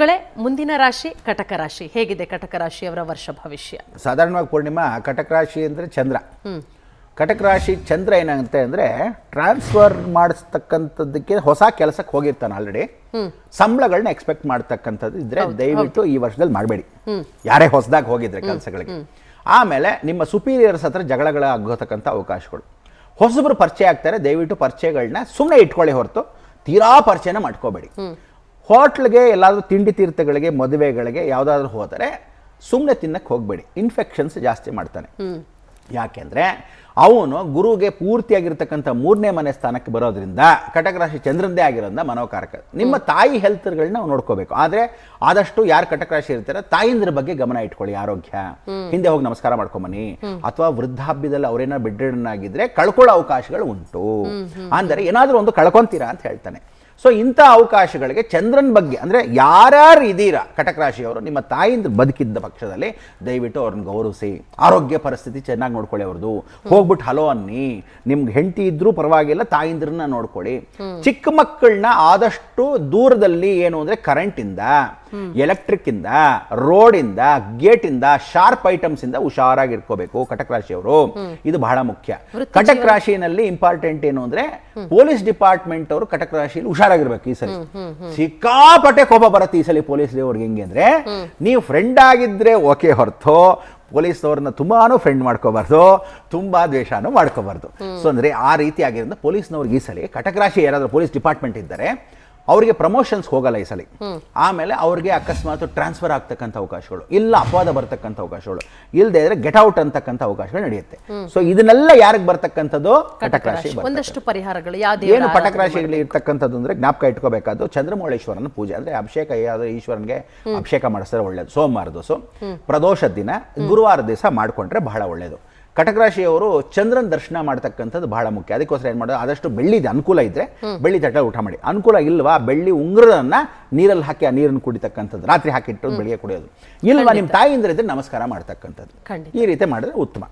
ಗುರುಗಳೇ, ಮುಂದಿನ ರಾಶಿ ಕಟಕ ರಾಶಿ. ಹೇಗಿದೆ ಕಟಕ ರಾಶಿಯವರ ವರ್ಷ ಭವಿಷ್ಯ? ಸಾಧಾರಣವಾಗಿ ಪೂರ್ಣಿಮಾ, ಕಟಕ ರಾಶಿ ಅಂದರೆ ಚಂದ್ರ. ಕಟಕ ರಾಶಿ ಚಂದ್ರ ಏನಾಗುತ್ತೆ ಅಂದರೆ ಟ್ರಾನ್ಸ್ಫರ್ ಮಾಡಿಸ್ತಕ್ಕಂಥದ್ದಕ್ಕೆ ಹೊಸ ಕೆಲಸಕ್ಕೆ ಹೋಗಿರ್ತಾನೆ ಆಲ್ರೆಡಿ. ಸಂಬಳಗಳನ್ನ ಎಕ್ಸ್ಪೆಕ್ಟ್ ಮಾಡ್ತಕ್ಕಂಥದ್ದು ಇದ್ರೆ ದಯವಿಟ್ಟು ಈ ವರ್ಷದಲ್ಲಿ ಮಾಡಬೇಡಿ, ಯಾರೇ ಹೊಸದಾಗಿ ಹೋಗಿದ್ರೆ ಕೆಲಸಗಳಿಗೆ. ಆಮೇಲೆ ನಿಮ್ಮ ಸುಪೀರಿಯರ್ಸ್ ಹತ್ರ ಜಗಳಗಳಾಗೋತಕ್ಕಂಥ ಅವಕಾಶಗಳು. ಹೊಸಬ್ರು ಪರಿಚಯ ಆಗ್ತಾರೆ, ದಯವಿಟ್ಟು ಪರಿಚಯಗಳನ್ನ ಸುಮ್ಮನೆ ಇಟ್ಕೊಳ್ಳಿ ಹೊರತು ತೀರಾ ಪರಿಚಯನ ಮಾಡ್ಕೋಬೇಡಿ. ಹೋಟ್ಲ್ಗೆ ಎಲ್ಲಾದರೂ ತಿಂಡಿ ತೀರ್ಥಗಳಿಗೆ ಮದುವೆಗಳಿಗೆ ಯಾವುದಾದ್ರೂ ಹೋದರೆ ಸುಮ್ಮನೆ ತಿನ್ನಕ್ಕೆ ಹೋಗಬೇಡಿ, ಇನ್ಫೆಕ್ಷನ್ಸ್ ಜಾಸ್ತಿ ಮಾಡ್ತಾನೆ. ಯಾಕೆಂದರೆ ಅವನು ಗುರುಗೆ ಪೂರ್ತಿಯಾಗಿರ್ತಕ್ಕಂಥ 3ನೇ ಮನೆ ಸ್ಥಾನಕ್ಕೆ ಬರೋದ್ರಿಂದ ಕಟಕ ರಾಶಿ ಚಂದ್ರಂದೇ ಆಗಿರೋದ್ರಿಂದ ಮನೋಕಾರಕ. ನಿಮ್ಮ ತಾಯಿ ಹೆಲ್ತ್ಗಳನ್ನ ನಾವು ನೋಡ್ಕೋಬೇಕು. ಆದರೆ ಆದಷ್ಟು ಯಾರು ಕಟಕ ರಾಶಿ ಇರ್ತಾರೆ ತಾಯಿಂದ್ರ ಬಗ್ಗೆ ಗಮನ ಇಟ್ಕೊಳ್ಳಿ. ಆರೋಗ್ಯ ಹಿಂದೆ ಹೋಗಿ ನಮಸ್ಕಾರ ಮಾಡ್ಕೊಂಬನ್ನಿ, ಅಥವಾ ವೃದ್ಧಾಪ್ಯದಲ್ಲಿ ಅವರೇನೋ ಬೆಡ್ರಿಡನ್ ಆಗಿದ್ರೆ ಕಳ್ಕೊಳ್ಳೋ ಅವಕಾಶಗಳು ಉಂಟು. ಅಂದರೆ ಏನಾದರೂ ಒಂದು ಕಳ್ಕೊಂತೀರಾ ಅಂತ ಹೇಳ್ತಾನೆ. ಸೊ ಇಂಥ ಅವಕಾಶಗಳಿಗೆ ಚಂದ್ರನ ಬಗ್ಗೆ ಅಂದರೆ ಯಾರ್ಯಾರು ಇದ್ದೀರಾ ಕಟಕ ರಾಶಿಯವರು, ನಿಮ್ಮ ತಾಯಿಂದ ಬದುಕಿದ್ದ ಪಕ್ಷದಲ್ಲಿ ದಯವಿಟ್ಟು ಅವ್ರನ್ನ ಗೌರವಿಸಿ. ಆರೋಗ್ಯ ಪರಿಸ್ಥಿತಿ ಚೆನ್ನಾಗಿ ನೋಡ್ಕೊಳ್ಳಿ ಅವ್ರದ್ದು. ಹೋಗ್ಬಿಟ್ಟು ಹಲೋ ಅನ್ನಿ. ನಿಮ್ಗೆ ಹೆಂಡತಿ ಇದ್ರೂ ಪರವಾಗಿಲ್ಲ, ತಾಯಿಂದ್ರನ್ನ ನೋಡ್ಕೊಳ್ಳಿ. ಚಿಕ್ಕ ಮಕ್ಕಳನ್ನ ಆದಷ್ಟು ದೂರದಲ್ಲಿ, ಏನು ಅಂದರೆ ಕರೆಂಟಿಂದ, ಎಲೆಕ್ಟ್ರಿಕ್ ಇಂದ, ರೋಡಿಂದ, ಗೇಟಿಂದ, ಶಾರ್ಪ್ ಐಟಮ್ಸ್ ಇಂದ ಹುಷಾರಾಗಿ ಇಟ್ಕೋಬೇಕು ಕಟಕ ರಾಶಿಯವರು. ಇದು ಬಹಳ ಮುಖ್ಯ. ಕಟಕ ರಾಶಿಯಲ್ಲಿ ಇಂಪಾರ್ಟೆಂಟ್ ಏನು ಅಂದ್ರೆ ಪೊಲೀಸ್ ಡಿಪಾರ್ಟ್ಮೆಂಟ್ ಅವರು ಕಟಕ ರಾಶಿಯಲ್ಲಿ ಹುಷಾರಾಗಿರ್ಬೇಕು. ಈ ಸಲ ಸಿಕ್ಕಾಪಟ್ಟೆ ಕೋಪ ಬರುತ್ತೆ ಈ ಸಲ ಪೊಲೀಸ್ ಅವ್ರಿಗೆ. ಹೆಂಗೆ ಅಂದ್ರೆ ನೀವು ಫ್ರೆಂಡ್ ಆಗಿದ್ರೆ ಓಕೆ ಹೊರತು ಪೊಲೀಸ್ನವ್ರನ್ನ ತುಂಬಾನು ಫ್ರೆಂಡ್ ಮಾಡ್ಕೋಬಾರ್ದು, ತುಂಬಾ ದ್ವೇಷನೂ ಮಾಡ್ಕೋಬಾರ್ದು. ಸೊ ಅಂದ್ರೆ ಆ ರೀತಿ ಆಗಿರೋದ್ರಿಂದ ಪೊಲೀಸ್ನವ್ರಿಗೆ ಈ ಸಲ ಕಟಕ ರಾಶಿ ಯಾರಾದ್ರೂ ಪೊಲೀಸ್ ಡಿಪಾರ್ಟ್ಮೆಂಟ್ ಇದ್ದಾರೆ ಅವರಿಗೆ ಪ್ರಮೋಷನ್ಸ್ ಹೋಗಲ್ಲ ಈ ಸಲ. ಆಮೇಲೆ ಅವ್ರಿಗೆ ಅಕಸ್ಮಾತ್ ಟ್ರಾನ್ಸ್ಫರ್ ಆಗ್ತಕ್ಕಂಥ ಅವಕಾಶಗಳು, ಇಲ್ಲ ಅಪವಾದ ಬರ್ತಕ್ಕಂಥ ಅವಕಾಶಗಳು, ಇಲ್ಲದೆ ಇದ್ರೆ ಗೆಟ್ ಔಟ್ ಅಂತಕ್ಕಂಥ ಅವಕಾಶಗಳು ನಡೆಯುತ್ತೆ. ಸೊ ಇದನ್ನೆಲ್ಲ ಯಾರಿಗೆ ಬರ್ತಕ್ಕಂಥದ್ದು? ಕಟಕ ರಾಶಿ. ಒಂದಷ್ಟು ಪರಿಹಾರಗಳು ಏನು ಕಟಕ ರಾಶಿಯಲ್ಲಿ ಇರ್ತಕ್ಕಂಥದ್ದು ಅಂದ್ರೆ ಜ್ಞಾಪಕ ಇಟ್ಕೋಬೇಕಾದ್ದು ಚಂದ್ರಮೌಳೇಶ್ವರನ ಪೂಜೆ. ಅಂದ್ರೆ ಅಭಿಷೇಕ, ಯಾವ್ದು ಈಶ್ವರನಿಗೆ ಅಭಿಷೇಕ ಮಾಡಿಸಿದ್ರೆ ಒಳ್ಳೇದು. ಸೋಮವಾರ ದಿವಸ ಪ್ರದೋಷದ ದಿನ, ಗುರುವಾರ ದಿವಸ ಮಾಡ್ಕೊಂಡ್ರೆ ಬಹಳ ಒಳ್ಳೇದು. ಕಟಕ ರಾಶಿಯವರು ಚಂದ್ರನ ದರ್ಶನ ಮಾಡ್ತಕ್ಕಂಥದ್ದು ಬಹಳ ಮುಖ್ಯ. ಅದಕ್ಕೋಸ್ಕರ ಏನು ಮಾಡೋದು, ಆದಷ್ಟು ಬೆಳ್ಳಿ ಅನುಕೂಲ ಇದ್ರೆ ಬೆಳ್ಳಿ ತಟ್ಟೆ ಊಟ ಮಾಡಿ. ಅನುಕೂಲ ಇಲ್ವಾ, ಬೆಳ್ಳಿ ಉಂಗುರದನ್ನ ನೀರಲ್ಲಿ ಹಾಕಿ ಆ ನೀರನ್ನು ಕುಡಿತಕ್ಕಂಥದ್ದು, ರಾತ್ರಿ ಹಾಕಿಟ್ಟು ಬೆಳಿಗ್ಗೆ ಕುಡಿಯೋದು. ಇಲ್ವಾ ನಿಮ್ಮ ತಾಯಿ ಅಂದ್ರೆ ನಮಸ್ಕಾರ ಮಾಡ್ತಕ್ಕಂಥದ್ದು. ಈ ರೀತಿ ಮಾಡಿದ್ರೆ ಉತ್ತಮ.